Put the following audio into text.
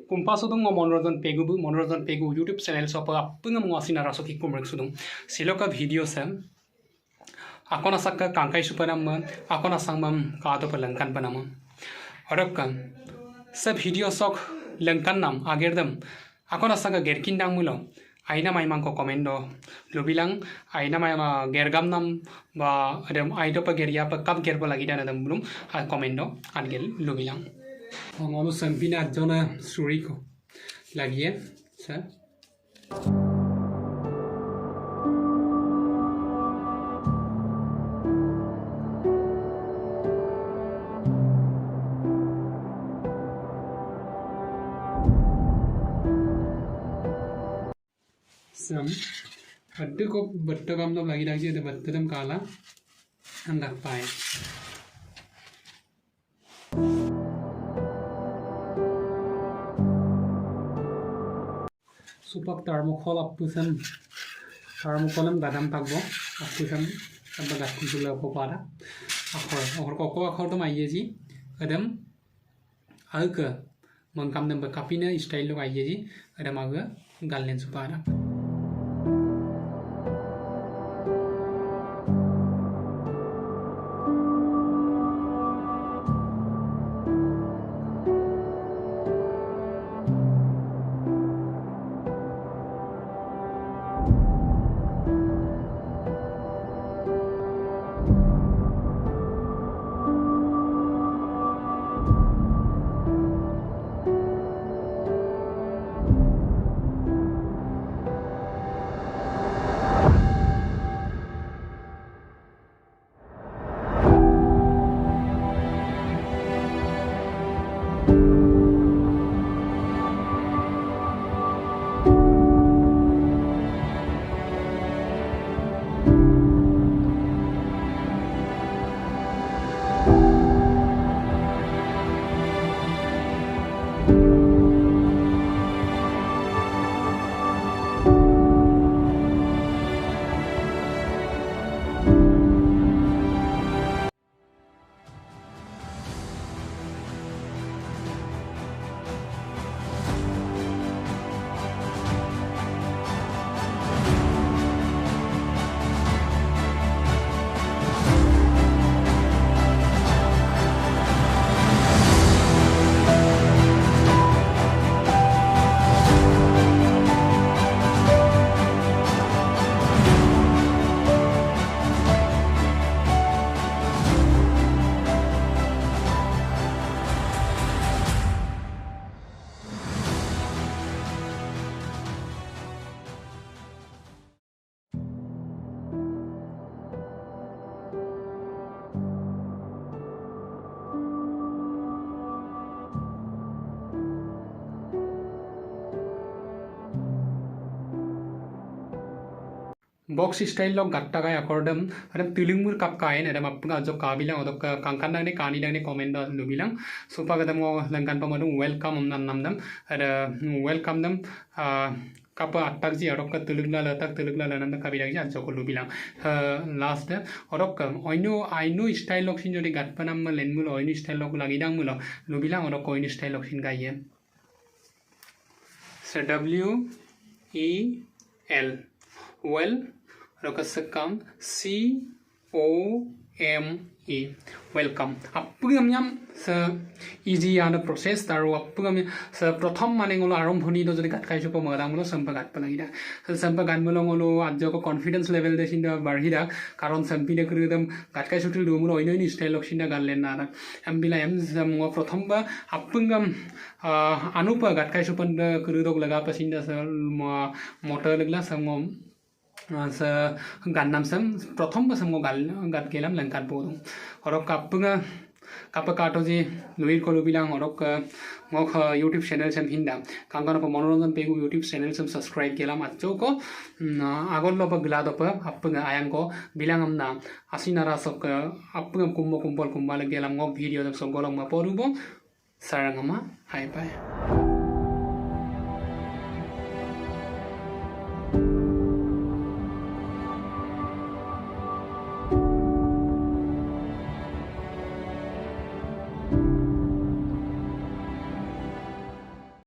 kumpa sudung Monuranjan pegu YouTube channel so pa apungam asina raso ki kumrek sudung siloka video sem akona sakka kangkai supanam akona sangmam kato pelangkan panam orokkan se video sok langkan nam agerdam akona sakka gerkindang mulo aina mai mangko komendo lubilang aina mai gergam nam ba adem aido pa geria pa kap gerbo lagi dana dam bulum komendo angel lubilang ngolu sampina jona suriko lagi ya sa sam adde ko batta kam no lagi lagi ada batta dam kala andak pai supak thermocol apusan thermocolam gadam takbo apusan aba gatkula ko para akhor akhor to maiye ji adam alka mangkam dam kapina style lo aiye ji adam aga gallen supara box style log gatta kai accordam adam tilingmur kap kain adam appunga jo kabilang odok kangkan dang ne kani dang ne comment da lubilang supa gadam ngo langkan pamadung welcome namdam ada welcome dam kapa atak ji adok ka tilugla nanam kabilang ji anjo ko lubilang last odok oino style log sin jodi gatpanam lenmul oino style log lagidang mulo lubilang odok oino style log sin gaiye so WEL well rokasekam COME welcome appugam yam sa easy ana process taru appugam sa prothom mane ngolo arambhoni do jodi gat kaisu po magam ngolo sampa gat palagida sampa gan molo ngolo ajjo ko confidence level de sinda barhida karon sampi de krudam gat kaisu til do ngolo oino style lok sinda gallen na ambila em ngo prothom ba appugam anupa gat kaisu pan krudok laga pasinda sa motor lagla samom sa gannam sam prothom ba samgo gat gelam langkan podung orok kapunga kapakato ji luir ko lubilang orok ngok YouTube channel sam hinda kangana pa Monuranjan pegu YouTube channel sam subscribe gelam atcho ko agol lo pa glado pa apunga ayang ko bilang amna asinara sok apunga kumbal gelam ngok video dak so golong ma porubo sarangama hai bye